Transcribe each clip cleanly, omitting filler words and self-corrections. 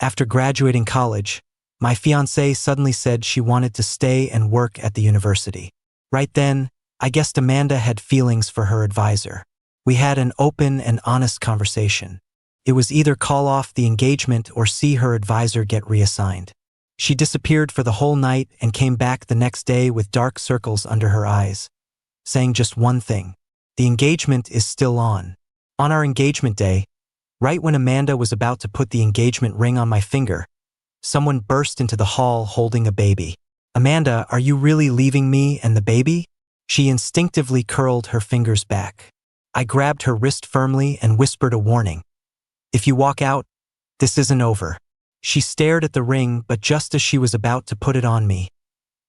After graduating college, my fiancée suddenly said she wanted to stay and work at the university. Right then, I guessed Amanda had feelings for her advisor. We had an open and honest conversation. It was either call off the engagement or see her advisor get reassigned. She disappeared for the whole night and came back the next day with dark circles under her eyes, saying just one thing: the engagement is still on. On our engagement day, right when Amanda was about to put the engagement ring on my finger, someone burst into the hall holding a baby. "Amanda, are you really leaving me and the baby?" She instinctively curled her fingers back. I grabbed her wrist firmly and whispered a warning. "If you walk out, this isn't over." She stared at the ring, but just as she was about to put it on me,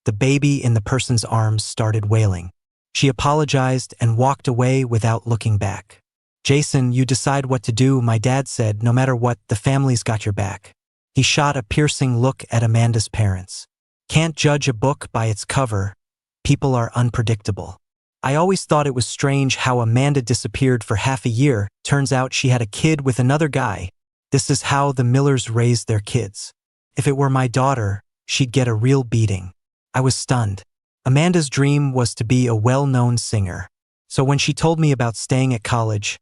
the baby in the person's arms started wailing. She apologized and walked away without looking back. "Jason, you decide what to do," my dad said. "No matter what, the family's got your back." He shot a piercing look at Amanda's parents. "Can't judge a book by its cover. People are unpredictable." I always thought it was strange how Amanda disappeared for half a year. Turns out she had a kid with another guy. This is how the Millers raised their kids. If it were my daughter, she'd get a real beating. I was stunned. Amanda's dream was to be a well-known singer. So when she told me about staying at college,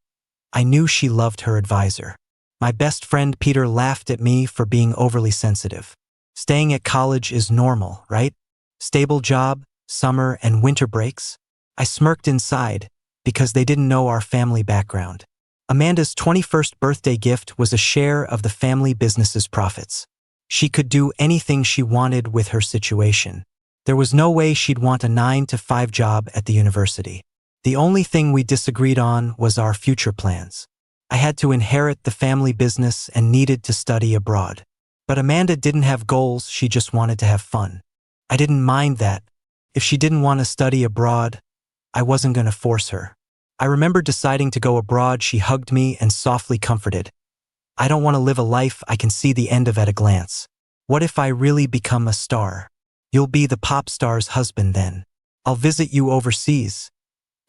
I knew she loved her advisor. My best friend Peter laughed at me for being overly sensitive. Staying at college is normal, right? Stable job, summer and winter breaks. I smirked inside because they didn't know our family background. Amanda's 21st birthday gift was a share of the family business's profits. She could do anything she wanted with her situation. There was no way she'd want a 9-to-5 job at the university. The only thing we disagreed on was our future plans. I had to inherit the family business and needed to study abroad. But Amanda didn't have goals, she just wanted to have fun. I didn't mind that. If she didn't want to study abroad, I wasn't going to force her. I remember deciding to go abroad. She hugged me and softly comforted. "I don't want to live a life I can see the end of at a glance. What if I really become a star? You'll be the pop star's husband then. I'll visit you overseas.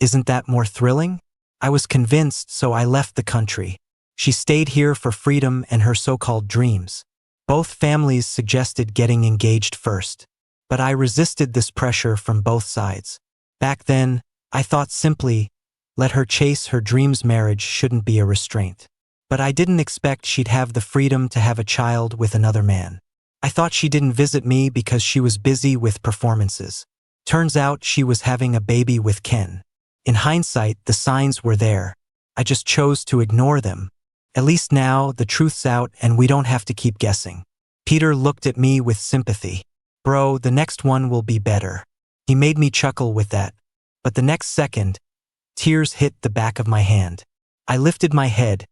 Isn't that more thrilling?" I was convinced, so I left the country. She stayed here for freedom and her so-called dreams. Both families suggested getting engaged first, but I resisted this pressure from both sides. Back then, I thought simply, let her chase her dreams. Marriage shouldn't be a restraint. But I didn't expect she'd have the freedom to have a child with another man. I thought she didn't visit me because she was busy with performances. Turns out she was having a baby with Ken. In hindsight, the signs were there. I just chose to ignore them. At least now, the truth's out and we don't have to keep guessing. Peter looked at me with sympathy. "Bro, the next one will be better." He made me chuckle with that. But the next second, tears hit the back of my hand. I lifted my head,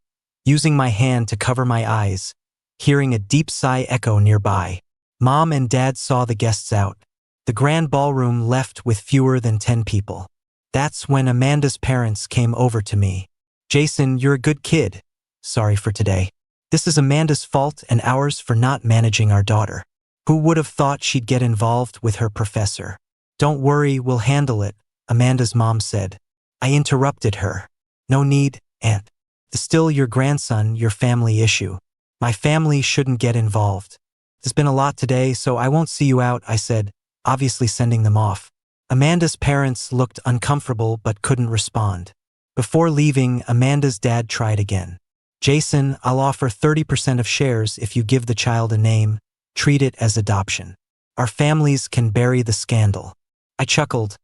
using my hand to cover my eyes, hearing a deep sigh echo nearby. Mom and Dad saw the guests out. The grand ballroom left with fewer than 10 people. That's when Amanda's parents came over to me. "Jason, you're a good kid. Sorry for today. This is Amanda's fault and ours for not managing our daughter. Who would have thought she'd get involved with her professor?" "Don't worry, we'll handle it," Amanda's mom said. I interrupted her. "No need, Aunt. It's still your grandson, your family issue. My family shouldn't get involved. There's been a lot today, so I won't see you out," I said, obviously sending them off. Amanda's parents looked uncomfortable but couldn't respond. Before leaving, Amanda's dad tried again. "Jason, I'll offer 30% of shares if you give the child a name. Treat it as adoption. Our families can bury the scandal." I chuckled.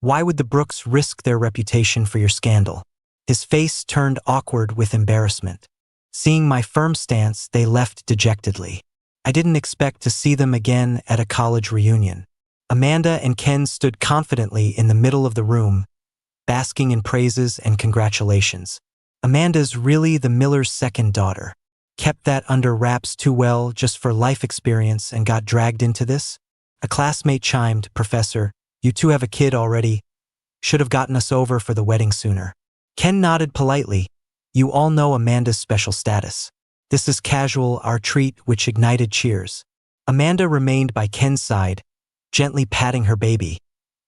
"Why would the Brooks risk their reputation for your scandal?" His face turned awkward with embarrassment. Seeing my firm stance, they left dejectedly. I didn't expect to see them again at a college reunion. Amanda and Ken stood confidently in the middle of the room, basking in praises and congratulations. Amanda's really the Miller's second daughter. Kept that under wraps too well just for life experience and got dragged into this? A classmate chimed, "Professor, you two have a kid already. Should have gotten us over for the wedding sooner." Ken nodded politely. "You all know Amanda's special status. This is casual, our treat," which ignited cheers. Amanda remained by Ken's side, gently patting her baby,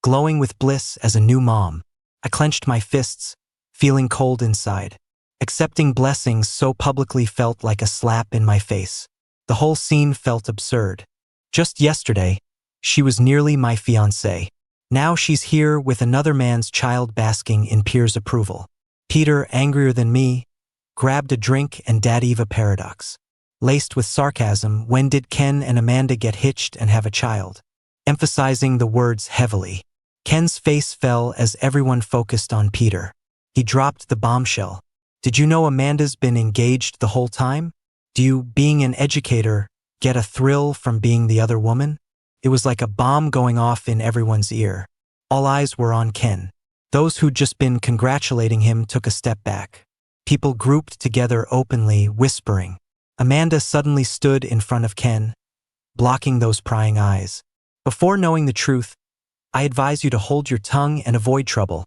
glowing with bliss as a new mom. I clenched my fists, feeling cold inside. Accepting blessings so publicly felt like a slap in my face. The whole scene felt absurd. Just yesterday, she was nearly my fiancée. Now she's here with another man's child basking in peers' approval. Peter, angrier than me, grabbed a drink and Dadiva paradox. Laced with sarcasm, when did Ken and Amanda get hitched and have a child? Emphasizing the words heavily. Ken's face fell as everyone focused on Peter. He dropped the bombshell. Did you know Amanda's been engaged the whole time? Do you, being an educator, get a thrill from being the other woman? It was like a bomb going off in everyone's ear. All eyes were on Ken. Those who'd just been congratulating him took a step back. People grouped together openly, whispering. Amanda suddenly stood in front of Ken, blocking those prying eyes. Before knowing the truth, I advise you to hold your tongue and avoid trouble,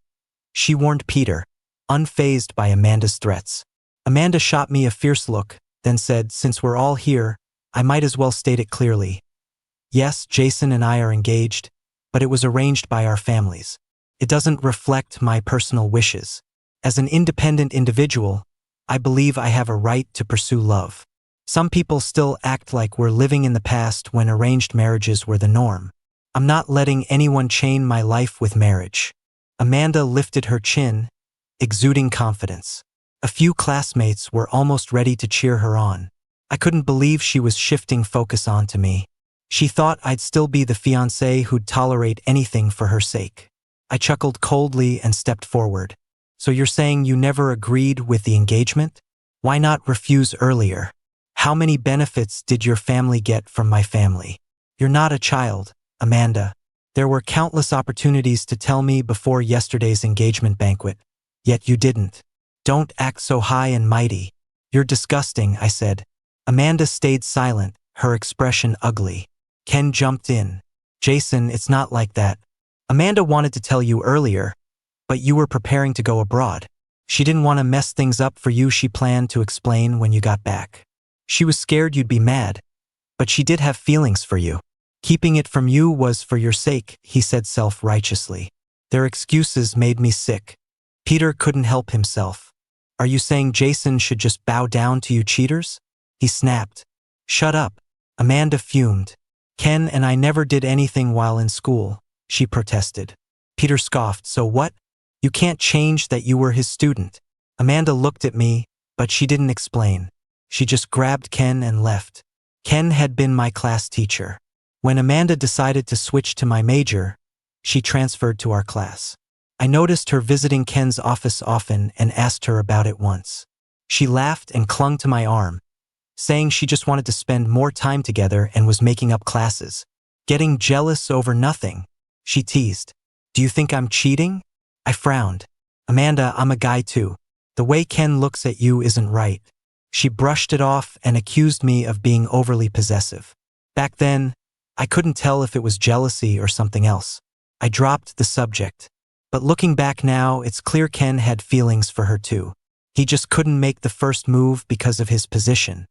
she warned Peter, unfazed by Amanda's threats. Amanda shot me a fierce look, then said, since we're all here, I might as well state it clearly. Yes, Jason and I are engaged, but it was arranged by our families. It doesn't reflect my personal wishes. As an independent individual, I believe I have a right to pursue love. Some people still act like we're living in the past when arranged marriages were the norm. I'm not letting anyone chain my life with marriage. Amanda lifted her chin, exuding confidence. A few classmates were almost ready to cheer her on. I couldn't believe she was shifting focus onto me. She thought I'd still be the fiancé who'd tolerate anything for her sake. I chuckled coldly and stepped forward. So you're saying you never agreed with the engagement? Why not refuse earlier? How many benefits did your family get from my family? You're not a child, Amanda. There were countless opportunities to tell me before yesterday's engagement banquet, yet you didn't. Don't act so high and mighty. You're disgusting, I said. Amanda stayed silent, her expression ugly. Ken jumped in. Jason, it's not like that. Amanda wanted to tell you earlier, but you were preparing to go abroad. She didn't want to mess things up for you, she planned to explain when you got back. She was scared you'd be mad, but she did have feelings for you. Keeping it from you was for your sake, he said self-righteously. Their excuses made me sick. Peter couldn't help himself. Are you saying Jason should just bow down to you cheaters? He snapped. Shut up. Amanda fumed. Ken and I never did anything while in school, she protested. Peter scoffed. So what? You can't change that you were his student. Amanda looked at me, but she didn't explain. She just grabbed Ken and left. Ken had been my class teacher. When Amanda decided to switch to my major, she transferred to our class. I noticed her visiting Ken's office often and asked her about it once. She laughed and clung to my arm, saying she just wanted to spend more time together and was making up classes. Getting jealous over nothing, she teased. Do you think I'm cheating? I frowned. Amanda, I'm a guy too. The way Ken looks at you isn't right. She brushed it off and accused me of being overly possessive. Back then, I couldn't tell if it was jealousy or something else. I dropped the subject. But looking back now, it's clear Ken had feelings for her too. He just couldn't make the first move because of his position.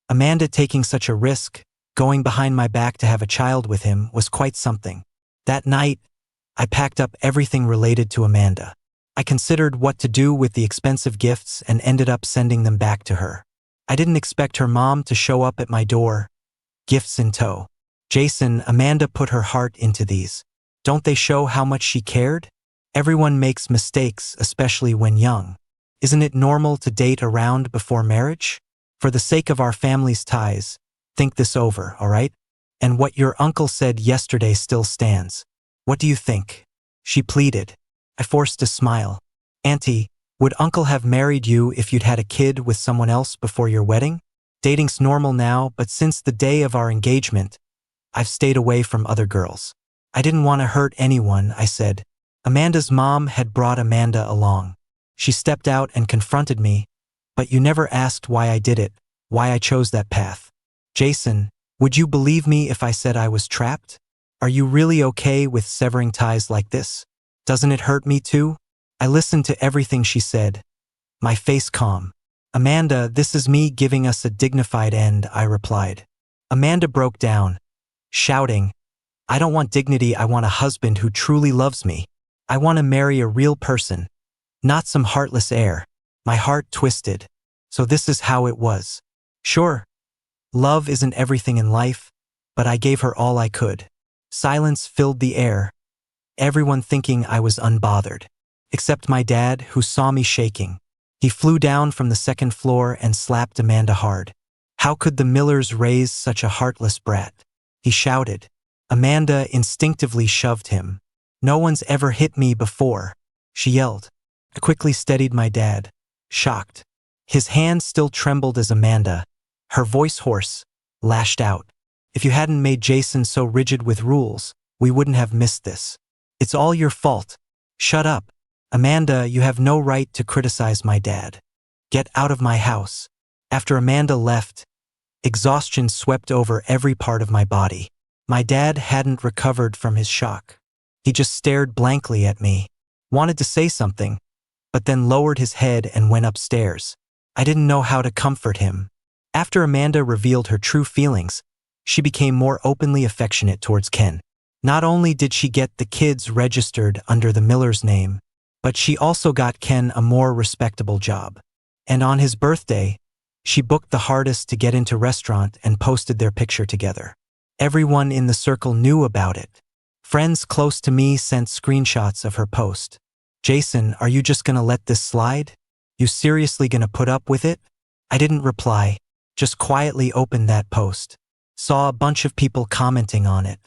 Amanda taking such a risk, going behind my back to have a child with him, was quite something. That night, I packed up everything related to Amanda. I considered what to do with the expensive gifts and ended up sending them back to her. I didn't expect her mom to show up at my door, gifts in tow. Jason, Amanda put her heart into these. Don't they show how much she cared? Everyone makes mistakes, especially when young. Isn't it normal to date around before marriage? For the sake of our family's ties, think this over, all right? And what your uncle said yesterday still stands. What do you think? She pleaded. I forced a smile. Auntie, would Uncle have married you if you'd had a kid with someone else before your wedding? Dating's normal now, but since the day of our engagement, I've stayed away from other girls. I didn't want to hurt anyone, I said. Amanda's mom had brought Amanda along. She stepped out and confronted me, but you never asked why I did it, why I chose that path. Jason, would you believe me if I said I was trapped? Are you really okay with severing ties like this? Doesn't it hurt me too? I listened to everything she said, my face calm. Amanda, this is me giving us a dignified end, I replied. Amanda broke down, shouting, I don't want dignity, I want a husband who truly loves me. I want to marry a real person, not some heartless heir. My heart twisted. So this is how it was. Sure. Love isn't everything in life, but I gave her all I could. Silence filled the air, everyone thinking I was unbothered. Except my dad, who saw me shaking. He flew down from the second floor and slapped Amanda hard. How could the Millers raise such a heartless brat? He shouted. Amanda instinctively shoved him. No one's ever hit me before, she yelled. I quickly steadied my dad, shocked. His hand still trembled as Amanda, her voice hoarse, lashed out. If you hadn't made Jason so rigid with rules, we wouldn't have missed this. It's all your fault. Shut up. Amanda, you have no right to criticize my dad. Get out of my house. After Amanda left, exhaustion swept over every part of my body. My dad hadn't recovered from his shock. He just stared blankly at me, wanted to say something, but then lowered his head and went upstairs. I didn't know how to comfort him. After Amanda revealed her true feelings, she became more openly affectionate towards Ken. Not only did she get the kids registered under the Miller's name, but she also got Ken a more respectable job. And on his birthday, she booked the hardest to get into restaurant and posted their picture together. Everyone in the circle knew about it. Friends close to me sent screenshots of her post. Jason, are you just gonna let this slide? You seriously gonna put up with it? I didn't reply, just quietly opened that post. Saw a bunch of people commenting on it,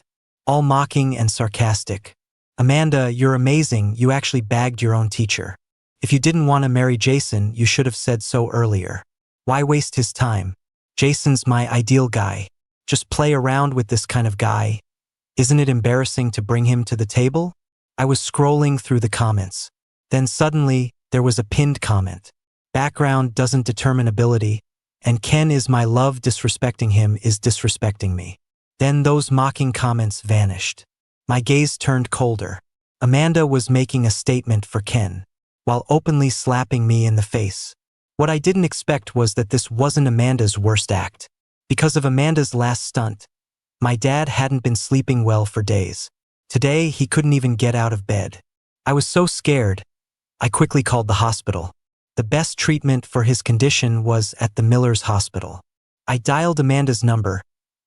all mocking and sarcastic. Amanda, you're amazing, you actually bagged your own teacher. If you didn't want to marry Jason, you should have said so earlier. Why waste his time? Jason's my ideal guy. Just play around with this kind of guy. Isn't it embarrassing to bring him to the table? I was scrolling through the comments. Then suddenly, there was a pinned comment. Background doesn't determine ability, and Ken is my love, disrespecting him is disrespecting me. Then those mocking comments vanished. My gaze turned colder. Amanda was making a statement for Ken, while openly slapping me in the face. What I didn't expect was that this wasn't Amanda's worst act. Because of Amanda's last stunt, my dad hadn't been sleeping well for days. Today, he couldn't even get out of bed. I was so scared, I quickly called the hospital. The best treatment for his condition was at the Miller's hospital. I dialed Amanda's number,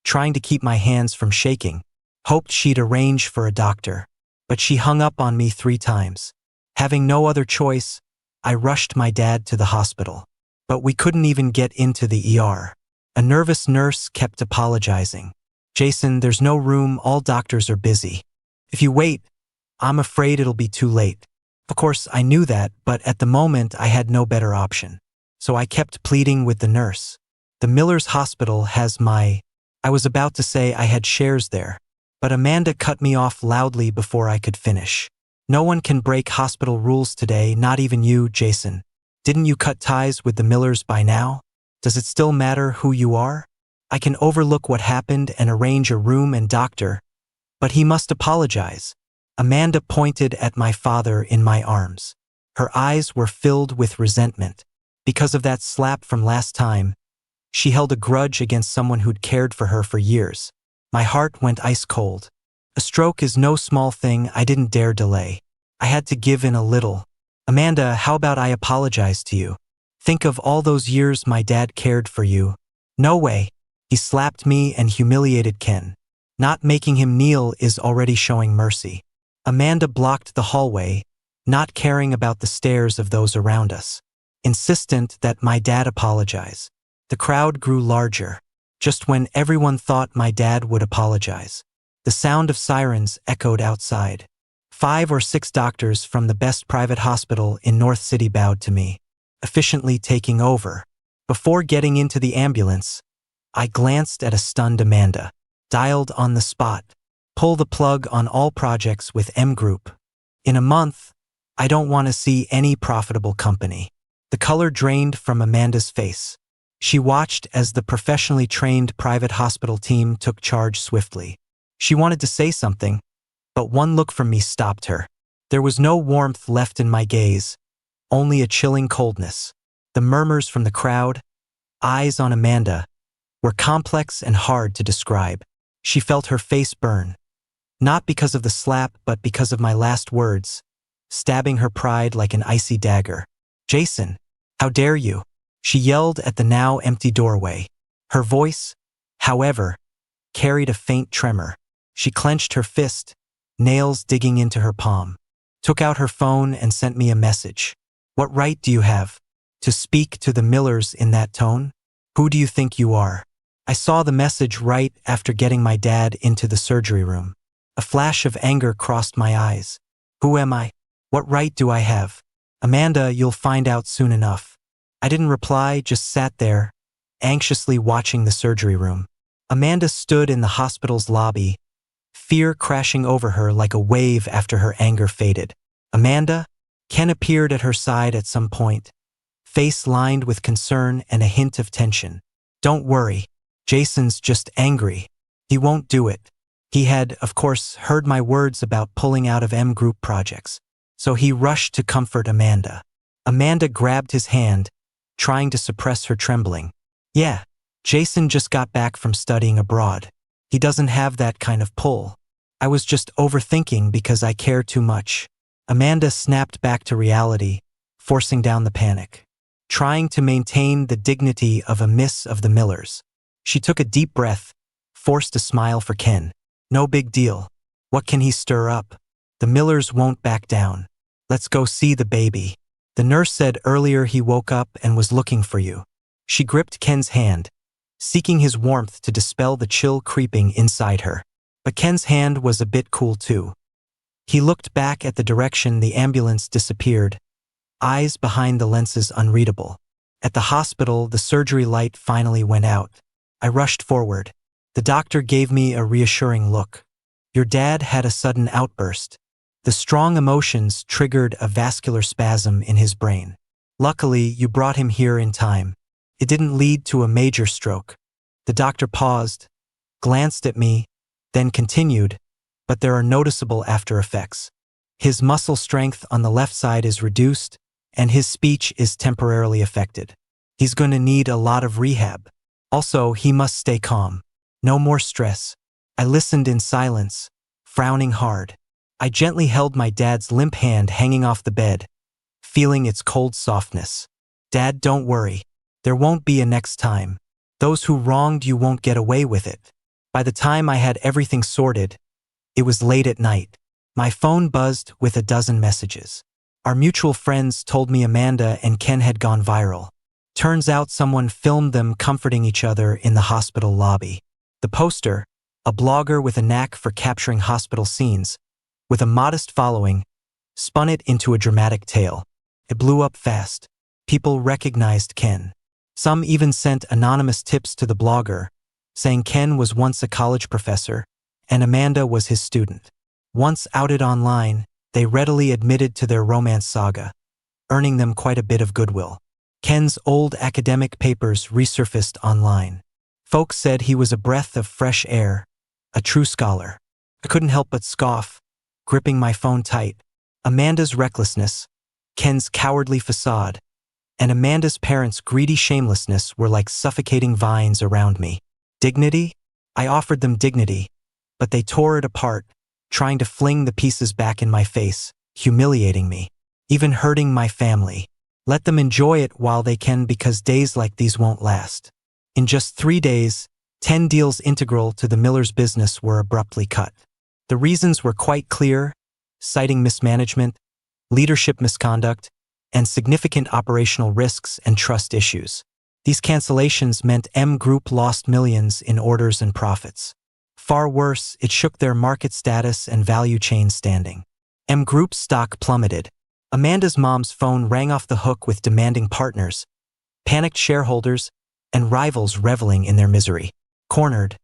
trying to keep my hands from shaking, hoped she'd arrange for a doctor, but she hung up on me 3 times. Having no other choice, I rushed my dad to the hospital. But we couldn't even get into the ER. A nervous nurse kept apologizing. Jason, there's no room, all doctors are busy. If you wait, I'm afraid it'll be too late. Of course, I knew that, but at the moment I had no better option. So I kept pleading with the nurse. The Miller's hospital has I was about to say I had shares there, but Amanda cut me off loudly before I could finish. No one can break hospital rules today, not even you, Jason. Didn't you cut ties with the Millers by now? Does it still matter who you are? I can overlook what happened and arrange a room and doctor, but he must apologize. Amanda pointed at my father in my arms. Her eyes were filled with resentment. Because of that slap from last time, she held a grudge against someone who'd cared for her for years. My heart went ice cold. A stroke is no small thing, I didn't dare delay. I had to give in a little. Amanda, how about I apologize to you? Think of all those years my dad cared for you. No way. He slapped me and humiliated Ken. Not making him kneel is already showing mercy. Amanda blocked the hallway, not caring about the stares of those around us, insistent that my dad apologize. The crowd grew larger. Just when everyone thought my dad would apologize, the sound of sirens echoed outside. 5 or 6 doctors from the best private hospital in North City bowed to me, efficiently taking over. Before getting into the ambulance, I glanced at a stunned Amanda. Dialed on the spot. Pull the plug on all projects with M Group. In a month, I don't want to see any profitable company. The color drained from Amanda's face. She watched as the professionally trained private hospital team took charge swiftly. She wanted to say something, but one look from me stopped her. There was no warmth left in my gaze, only a chilling coldness. The murmurs from the crowd, eyes on Amanda, were complex and hard to describe. She felt her face burn, not because of the slap but because of my last words, stabbing her pride like an icy dagger. Jason, how dare you? She yelled at the now empty doorway. Her voice, however, carried a faint tremor. She clenched her fist, nails digging into her palm, took out her phone and sent me a message. What right do you have to speak to the Millers in that tone? Who do you think you are? I saw the message right after getting my dad into the surgery room. A flash of anger crossed my eyes. Who am I? What right do I have? Amanda, you'll find out soon enough. I didn't reply, just sat there, anxiously watching the surgery room. Amanda stood in the hospital's lobby, fear crashing over her like a wave after her anger faded. Amanda? Ken appeared at her side at some point, face lined with concern and a hint of tension. Don't worry, Jason's just angry. He won't do it. He had, of course, heard my words about pulling out of M Group projects, so he rushed to comfort Amanda. Amanda grabbed his hand, trying to suppress her trembling. Yeah, Jason just got back from studying abroad. He doesn't have that kind of pull. I was just overthinking because I care too much. Amanda snapped back to reality, forcing down the panic, trying to maintain the dignity of a miss of the Millers. She took a deep breath, forced a smile for Ken. No big deal. What can he stir up? The Millers won't back down. Let's go see the baby. The nurse said earlier he woke up and was looking for you. She gripped Ken's hand, seeking his warmth to dispel the chill creeping inside her. But Ken's hand was a bit cool too. He looked back at the direction the ambulance disappeared, eyes behind the lenses unreadable. At the hospital, the surgery light finally went out. I rushed forward. The doctor gave me a reassuring look. Your dad had a sudden outburst. The strong emotions triggered a vascular spasm in his brain. Luckily, you brought him here in time. It didn't lead to a major stroke. The doctor paused, glanced at me, then continued, but there are noticeable after effects. His muscle strength on the left side is reduced, and his speech is temporarily affected. He's going to need a lot of rehab. Also, he must stay calm. No more stress. I listened in silence, frowning hard. I gently held my dad's limp hand hanging off the bed, feeling its cold softness. Dad, don't worry. There won't be a next time. Those who wronged you won't get away with it. By the time I had everything sorted, it was late at night. My phone buzzed with a dozen messages. Our mutual friends told me Amanda and Ken had gone viral. Turns out someone filmed them comforting each other in the hospital lobby. The poster, a blogger with a knack for capturing hospital scenes, with a modest following, spun it into a dramatic tale. It blew up fast. People recognized Ken. Some even sent anonymous tips to the blogger, saying Ken was once a college professor and Amanda was his student. Once outed online, they readily admitted to their romance saga, earning them quite a bit of goodwill. Ken's old academic papers resurfaced online. Folks said he was a breath of fresh air, a true scholar. I couldn't help but scoff, gripping my phone tight. Amanda's recklessness, Ken's cowardly facade, and Amanda's parents' greedy shamelessness were like suffocating vines around me. Dignity? I offered them dignity, but they tore it apart, trying to fling the pieces back in my face, humiliating me, even hurting my family. Let them enjoy it while they can, because days like these won't last. In just 3 days, 10 deals integral to the Millers' business were abruptly cut. The reasons were quite clear, citing mismanagement, leadership misconduct, and significant operational risks and trust issues. These cancellations meant M Group lost millions in orders and profits. Far worse, it shook their market status and value chain standing. M Group's stock plummeted. Amanda's mom's phone rang off the hook with demanding partners, panicked shareholders, and rivals reveling in their misery. Cornered,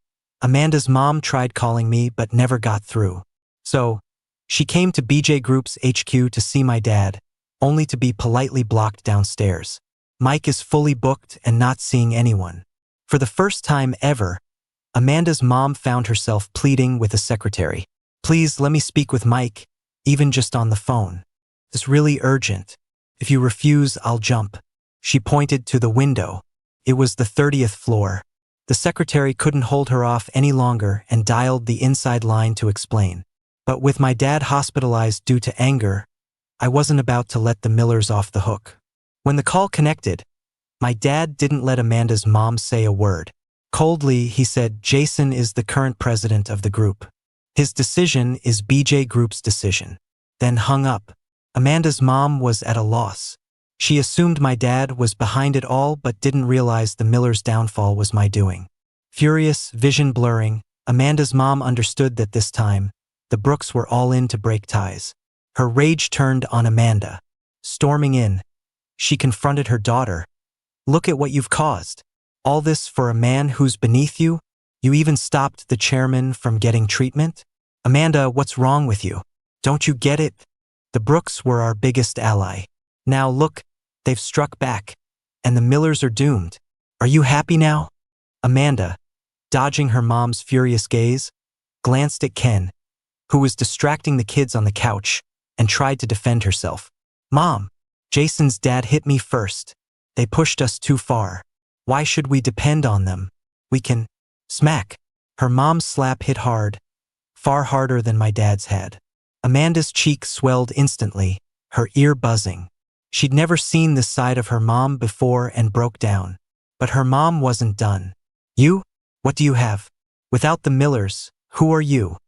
Amanda's mom tried calling me but never got through. So, she came to BJ Group's HQ to see my dad, only to be politely blocked downstairs. Mike is fully booked and not seeing anyone. For the first time ever, Amanda's mom found herself pleading with a secretary. Please let me speak with Mike, even just on the phone. It's really urgent. If you refuse, I'll jump. She pointed to the window. It was the 30th floor. The secretary couldn't hold her off any longer and dialed the inside line to explain. But with my dad hospitalized due to anger, I wasn't about to let the Millers off the hook. When the call connected, my dad didn't let Amanda's mom say a word. Coldly, he said, Jason is the current president of the group. His decision is BJ Group's decision. Then hung up. Amanda's mom was at a loss. She assumed my dad was behind it all but didn't realize the Millers' downfall was my doing. Furious, vision blurring, Amanda's mom understood that this time, the Brooks were all in to break ties. Her rage turned on Amanda. Storming in, she confronted her daughter. Look at what you've caused. All this for a man who's beneath you? You even stopped the chairman from getting treatment? Amanda, what's wrong with you? Don't you get it? The Brooks were our biggest ally. Now look, they've struck back. And the Millers are doomed. Are you happy now? Amanda, dodging her mom's furious gaze, glanced at Ken, who was distracting the kids on the couch, and tried to defend herself. Mom, Jason's dad hit me first. They pushed us too far. Why should we depend on them? We can… Smack. Her mom's slap hit hard, far harder than my dad's had. Amanda's cheek swelled instantly, her ear buzzing. She'd never seen this side of her mom before and broke down. But her mom wasn't done. You? What do you have? Without the Millers, who are you?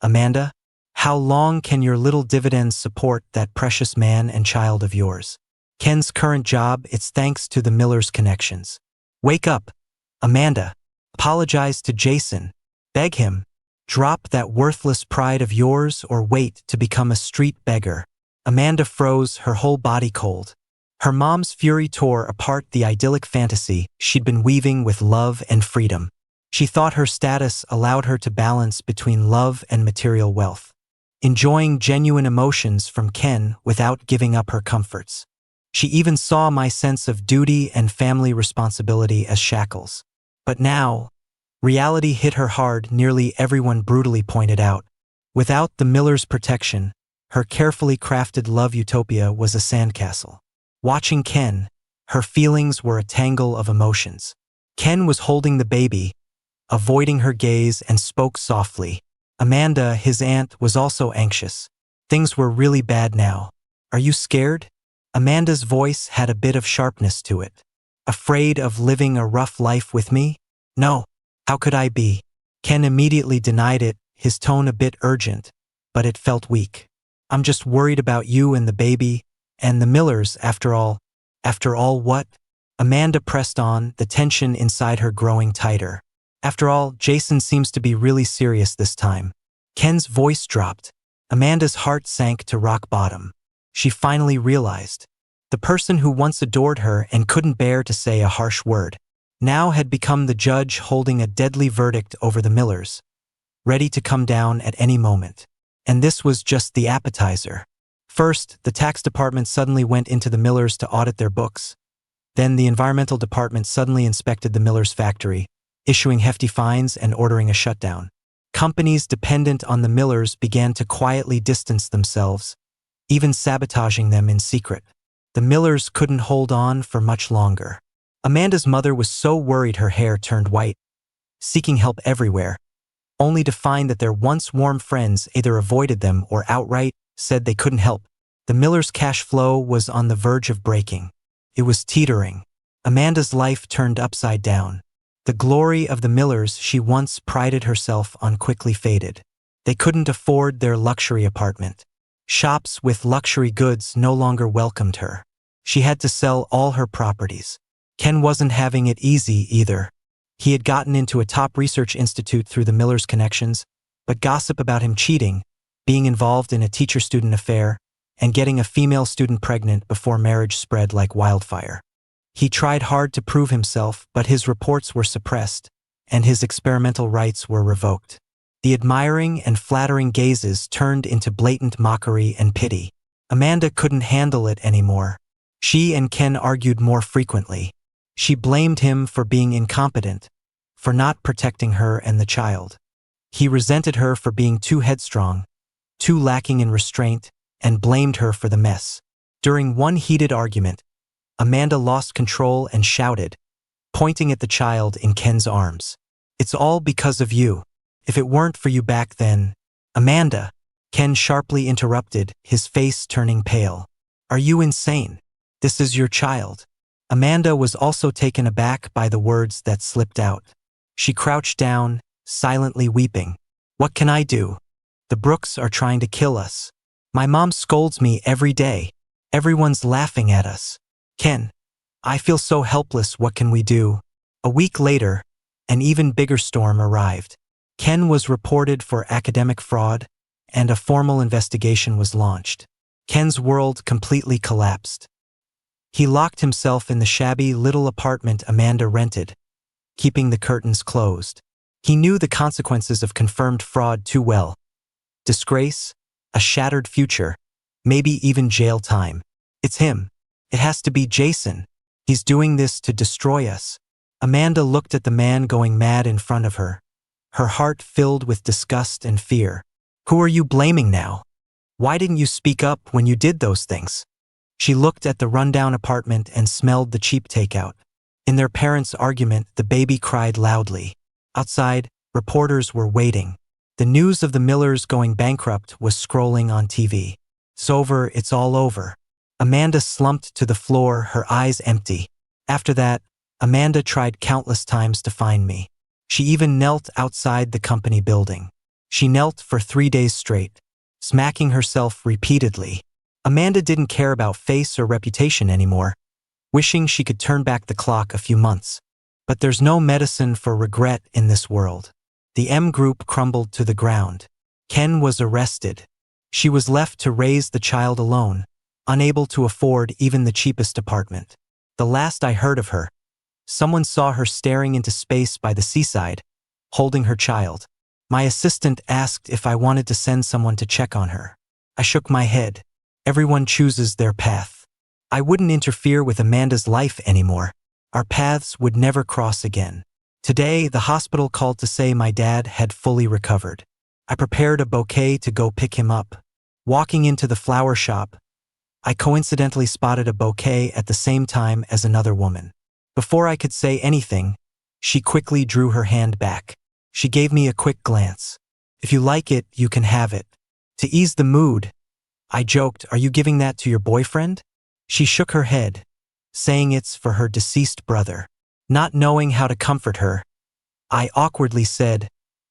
Amanda? How long can your little dividends support that precious man and child of yours? Ken's current job, it's thanks to the Millers' connections. Wake up, Amanda. Apologize to Jason. Beg him. Drop that worthless pride of yours or wait to become a street beggar. Amanda froze, her whole body cold. Her mom's fury tore apart the idyllic fantasy she'd been weaving with love and freedom. She thought her status allowed her to balance between love and material wealth, enjoying genuine emotions from Ken without giving up her comforts. She even saw my sense of duty and family responsibility as shackles. But now, reality hit her hard, nearly everyone brutally pointed out. Without the Millers' protection, her carefully crafted love utopia was a sandcastle. Watching Ken, her feelings were a tangle of emotions. Ken was holding the baby, avoiding her gaze, and spoke softly. Amanda, his aunt, was also anxious. Things were really bad now. Are you scared? Amanda's voice had a bit of sharpness to it. Afraid of living a rough life with me? No. How could I be? Ken immediately denied it, his tone a bit urgent, but it felt weak. I'm just worried about you and the baby, and the Millers, after all. After all what? Amanda pressed on, the tension inside her growing tighter. After all, Jason seems to be really serious this time. Ken's voice dropped. Amanda's heart sank to rock bottom. She finally realized. The person who once adored her and couldn't bear to say a harsh word, now had become the judge holding a deadly verdict over the Millers, ready to come down at any moment. And this was just the appetizer. First, the tax department suddenly went into the Millers to audit their books. Then the environmental department suddenly inspected the Millers' factory, issuing hefty fines and ordering a shutdown. Companies dependent on the Millers began to quietly distance themselves, even sabotaging them in secret. The Millers couldn't hold on for much longer. Amanda's mother was so worried her hair turned white, seeking help everywhere, only to find that their once warm friends either avoided them or outright said they couldn't help. The Millers' cash flow was on the verge of breaking. It was teetering. Amanda's life turned upside down. The glory of the Millers she once prided herself on quickly faded. They couldn't afford their luxury apartment. Shops with luxury goods no longer welcomed her. She had to sell all her properties. Ken wasn't having it easy either. He had gotten into a top research institute through the Millers' connections, but gossip about him cheating, being involved in a teacher-student affair, and getting a female student pregnant before marriage spread like wildfire. He tried hard to prove himself, but his reports were suppressed, and his experimental rights were revoked. The admiring and flattering gazes turned into blatant mockery and pity. Amanda couldn't handle it anymore. She and Ken argued more frequently. She blamed him for being incompetent, for not protecting her and the child. He resented her for being too headstrong, too lacking in restraint, and blamed her for the mess. During one heated argument, Amanda lost control and shouted, pointing at the child in Ken's arms. "It's all because of you. If it weren't for you back then…" "Amanda," Ken sharply interrupted, his face turning pale. "Are you insane? This is your child." Amanda was also taken aback by the words that slipped out. She crouched down, silently weeping. What can I do? The Brooks are trying to kill us. My mom scolds me every day. Everyone's laughing at us. Ken, I feel so helpless. What can we do? A week later, an even bigger storm arrived. Ken was reported for academic fraud, and a formal investigation was launched. Ken's world completely collapsed. He locked himself in the shabby little apartment Amanda rented, keeping the curtains closed. He knew the consequences of confirmed fraud too well. Disgrace, a shattered future, maybe even jail time. It's him. It has to be Jason. He's doing this to destroy us. Amanda looked at the man going mad in front of her, her heart filled with disgust and fear. Who are you blaming now? Why didn't you speak up when you did those things? She looked at the rundown apartment and smelled the cheap takeout. In their parents' argument, the baby cried loudly. Outside, reporters were waiting. The news of the Millers going bankrupt was scrolling on TV. It's over, it's all over. Amanda slumped to the floor, her eyes empty. After that, Amanda tried countless times to find me. She even knelt outside the company building. She knelt for 3 days straight, smacking herself repeatedly. Amanda didn't care about face or reputation anymore, wishing she could turn back the clock a few months. But there's no medicine for regret in this world. The M Group crumbled to the ground. Ken was arrested. She was left to raise the child alone, unable to afford even the cheapest apartment. The last I heard of her, someone saw her staring into space by the seaside, holding her child. My assistant asked if I wanted to send someone to check on her. I shook my head. Everyone chooses their path. I wouldn't interfere with Amanda's life anymore. Our paths would never cross again. Today, the hospital called to say my dad had fully recovered. I prepared a bouquet to go pick him up. Walking into the flower shop, I coincidentally spotted a bouquet at the same time as another woman. Before I could say anything, she quickly drew her hand back. She gave me a quick glance. If you like it, you can have it. To ease the mood, I joked, "Are you giving that to your boyfriend?" She shook her head, saying it's for her deceased brother. Not knowing how to comfort her, I awkwardly said,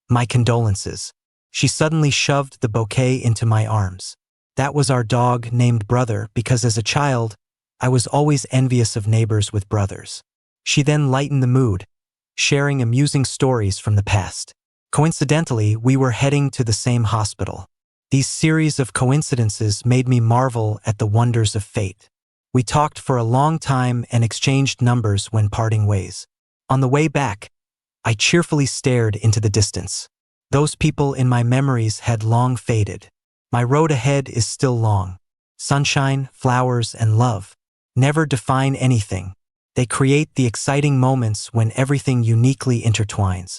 "My condolences." She suddenly shoved the bouquet into my arms. That was our dog named Brother because as a child, I was always envious of neighbors with brothers. She then lightened the mood, sharing amusing stories from the past. Coincidentally, we were heading to the same hospital. These series of coincidences made me marvel at the wonders of fate. We talked for a long time and exchanged numbers when parting ways. On the way back, I cheerfully stared into the distance. Those people in my memories had long faded. My road ahead is still long. Sunshine, flowers, and love never define anything. They create the exciting moments when everything uniquely intertwines.